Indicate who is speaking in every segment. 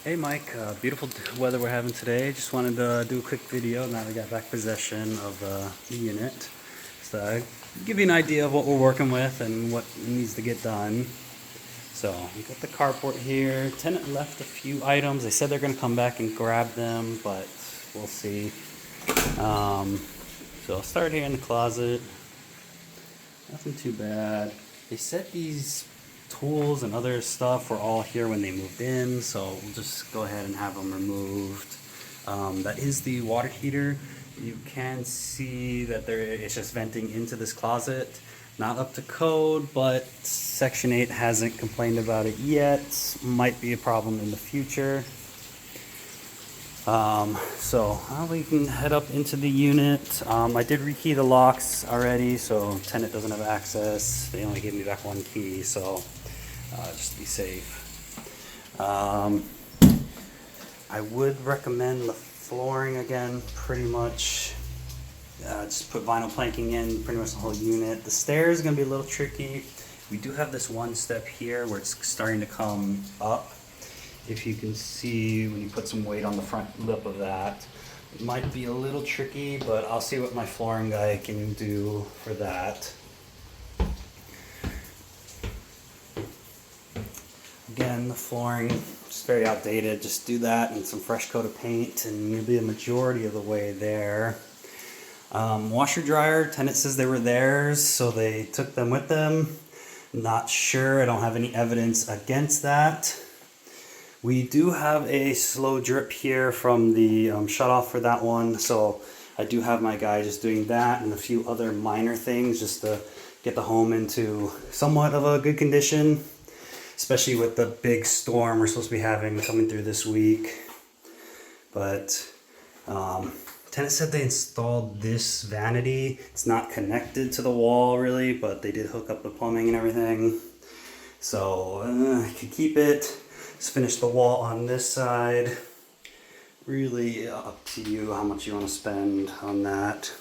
Speaker 1: Hey Mike, beautiful weather we're having today. Just wanted to do a quick video now that we got back possession of the unit. So give you an idea of what we're working with and what needs to get done. So we got the carport here. Tenant left a few items. They said they're going to come back and grab them, but we'll see. So I'll start here in the closet. Nothing too bad. They said these tools and other stuff were all here when they moved in, so we'll just go ahead and have them removed. That is the water heater. You can see that it's just venting into this closet. Not up to code, but Section 8 hasn't complained about it yet. Might be a problem in the future. So we can head up into the unit. I did rekey the locks already, so tenant doesn't have access. They only gave me back one key, so just to be safe. I would recommend the flooring again, pretty much. Just put vinyl planking in pretty much the whole unit. The stairs is going to be a little tricky. We do have this one step here where it's starting to come up. If you can see when you put some weight on the front lip of that, it might be a little tricky, but I'll see what my flooring guy can do for that. Again, the flooring is very outdated. Just do that and some fresh coat of paint and you'll be a majority of the way there. Washer dryer, tenant says they were theirs, so they took them with them. Not sure, I don't have any evidence against that. We do have a slow drip here from the shutoff for that one, so I do have my guy just doing that and a few other minor things just to get the home into somewhat of a good condition, especially with the big storm we're supposed to be having coming through this week. But tenant said they installed this vanity. It's not connected to the wall really, but they did hook up the plumbing and everything. So I could keep it. Just finish the wall on this side. Really up to you how much you want to spend on that.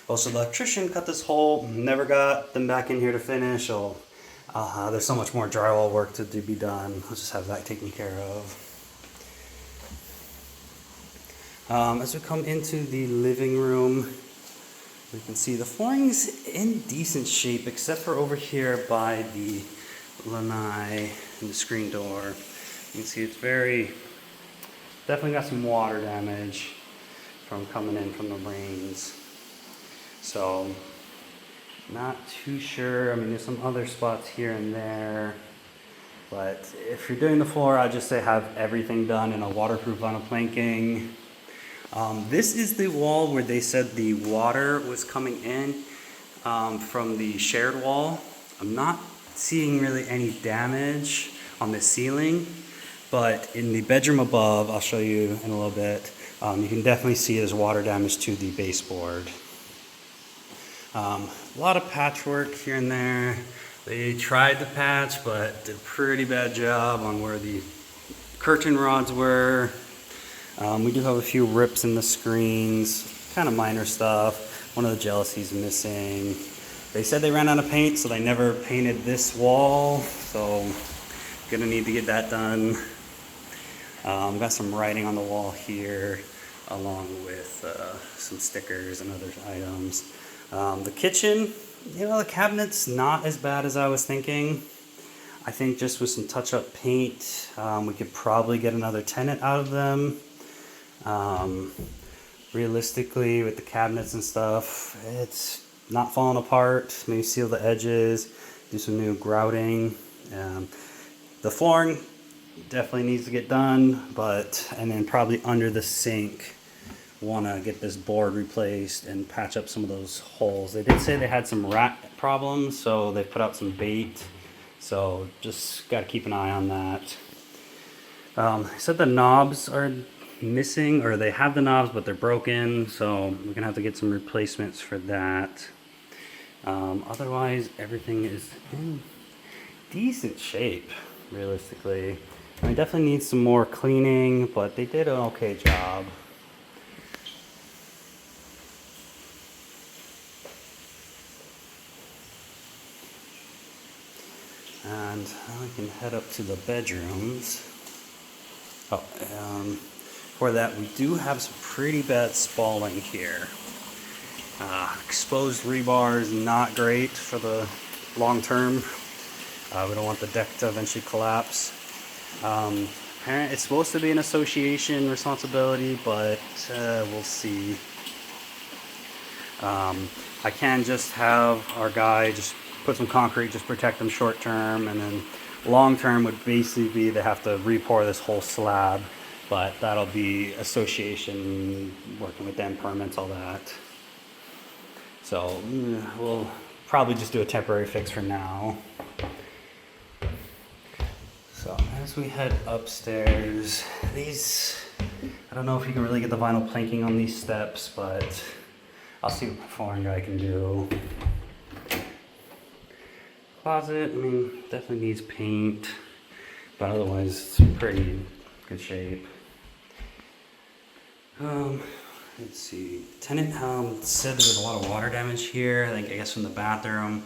Speaker 1: Also, the electrician cut this hole. Never got them back in here to finish. There's so much more drywall work to be done. I'll just have that taken care of. As we come into the living room, we can see the flooring's in decent shape, except for over here by the lanai and the screen door. You can see it's definitely got some water damage from coming in from the rains. So, not too sure. I mean, there's some other spots here and there. But if you're doing the floor, I'd just say have everything done in a waterproof vinyl planking. This is the wall where they said the water was coming in from the shared wall. I'm not seeing really any damage on the ceiling. But in the bedroom above, I'll show you in a little bit, you can definitely see there's water damage to the baseboard. A lot of patchwork here and there. They tried to patch, but did a pretty bad job on where the curtain rods were. We do have a few rips in the screens, kind of minor stuff. One of the jealousies missing. They said they ran out of paint, so they never painted this wall. So, gonna need to get that done. Got some writing on the wall here, along with some stickers and other items. The kitchen, the cabinet's not as bad as I was thinking. I think just with some touch-up paint, we could probably get another tenant out of them. Realistically, with the cabinets and stuff, it's not falling apart. Maybe seal the edges, do some new grouting. The flooring definitely needs to get done, and then probably under the sink, want to get this board replaced and patch up some of those holes. They did say they had some rat problems, so they put out some bait. So just got to keep an eye on that. They said the knobs are missing, or they have the knobs but they're broken, so we're gonna have to get some replacements for that. Otherwise, everything is in decent shape, realistically. I mean, definitely needs some more cleaning, but they did an okay job. And now we can head up to the bedrooms. Oh, for that, we do have some pretty bad spalling here. Exposed rebar is not great for the long term. We don't want the deck to eventually collapse. It's supposed to be an association responsibility, but we'll see. I can just have our guy just put some concrete, just protect them short term, and then long term would basically be they have to re-pour this whole slab, but that'll be association, working with them, permits, all that. So we'll probably just do a temporary fix for now. So as we head upstairs, I don't know if you can really get the vinyl planking on these steps, but I'll see what the flooring guy can do. Closet, I mean, definitely needs paint, but otherwise it's pretty good shape. Let's see. Tenant said there was a lot of water damage here. I guess from the bathroom.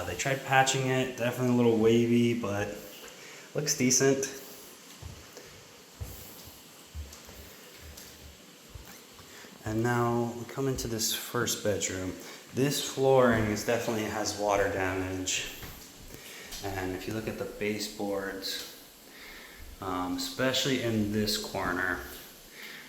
Speaker 1: They tried patching it. Definitely a little wavy, but looks decent. And now we come into this first bedroom. This flooring definitely has water damage. And if you look at the baseboards, especially in this corner,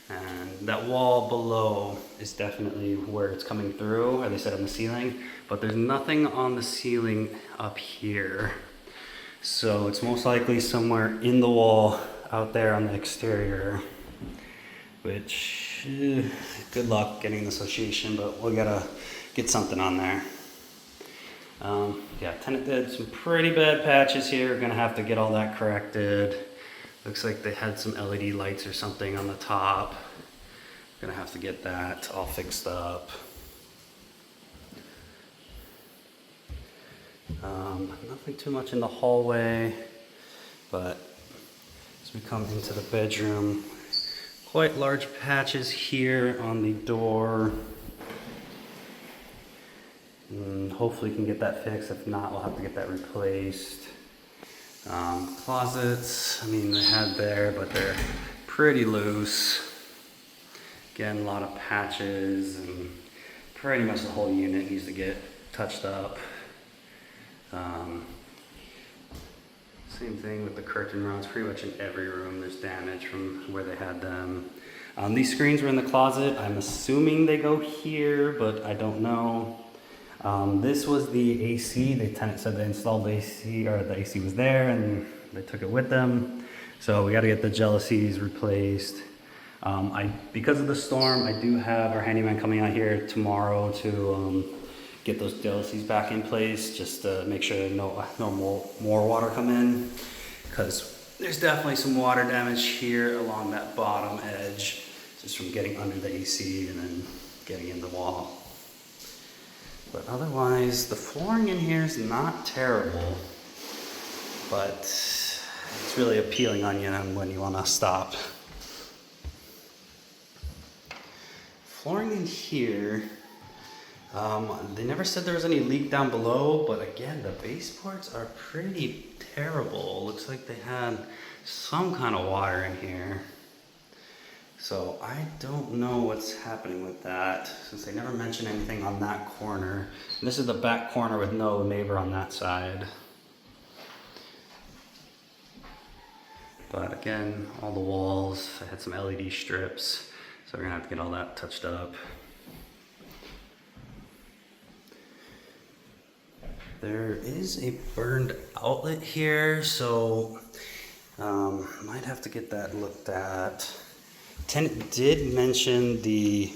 Speaker 1: and that wall below is definitely where it's coming through, or they said on the ceiling, but there's nothing on the ceiling up here. So it's most likely somewhere in the wall out there on the exterior, which, good luck getting the association, but we gotta get something on there. Yeah, tenant did some pretty bad patches here. We're gonna have to get all that corrected. Looks like they had some LED lights or something on the top. Gonna have to get that all fixed up. Nothing too much in the hallway, but as we come into the bedroom, quite large patches here on the door. And hopefully we can get that fixed. If not, we'll have to get that replaced. Closets, I mean, they had there, but they're pretty loose. Again, a lot of patches, and pretty much the whole unit needs to get touched up. Same thing with the curtain rods. Pretty much in every room there's damage from where they had them. These screens were in the closet. I'm assuming they go here, but I don't know. This was the AC. The tenant said they installed the AC, or the AC was there, and they took it with them. So we got to get the jalousies replaced. Because of the storm, I do have our handyman coming out here tomorrow to get those jalousies back in place, just to make sure no more water come in, because there's definitely some water damage here along that bottom edge, just from getting under the AC and then getting in the wall. But otherwise, the flooring in here is not terrible, but it's really a peeling onion when you want to stop. Flooring in here, they never said there was any leak down below, but again, the baseboards are pretty terrible. Looks like they had some kind of water in here. So I don't know what's happening with that, since they never mentioned anything on that corner. And this is the back corner with no neighbor on that side. But again, all the walls, I had some LED strips, so we're gonna have to get all that touched up. There is a burned outlet here, so might have to get that looked at. Tenant did mention the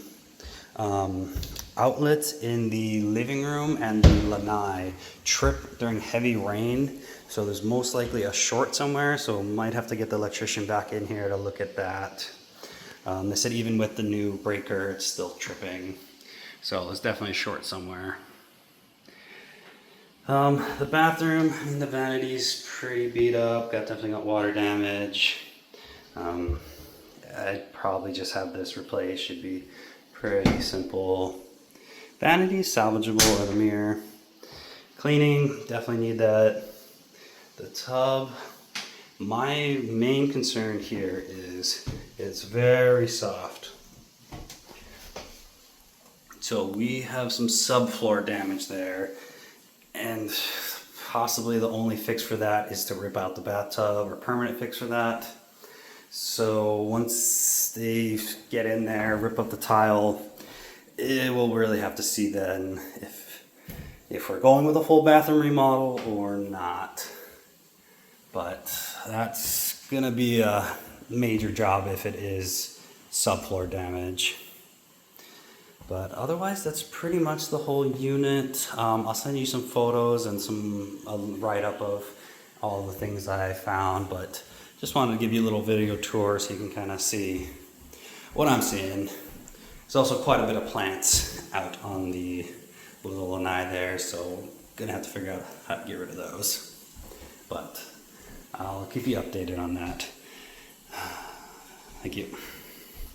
Speaker 1: outlets in the living room and the lanai trip during heavy rain, so there's most likely a short somewhere, so might have to get the electrician back in here to look at that. They said even with the new breaker it's still tripping, so there's definitely a short somewhere. The bathroom, I mean, the vanity's pretty beat up, definitely got water damage. I'd probably just have this replaced, should be pretty simple. Vanity, salvageable, or the mirror. Cleaning, definitely need that. The tub, My main concern here is it's very soft. So we have some subfloor damage there, and possibly the only fix for that is to rip out the bathtub, or permanent fix for that. So once they get in there, rip up the tile, we'll really have to see then if we're going with a full bathroom remodel or not. But that's gonna be a major job if it is subfloor damage. But otherwise, that's pretty much the whole unit. I'll send you some photos and a write-up of all the things that I found, but just wanted to give you a little video tour so you can kind of see what I'm seeing. There's also quite a bit of plants out on the little lanai there, so gonna have to figure out how to get rid of those. But I'll keep you updated on that. Thank you.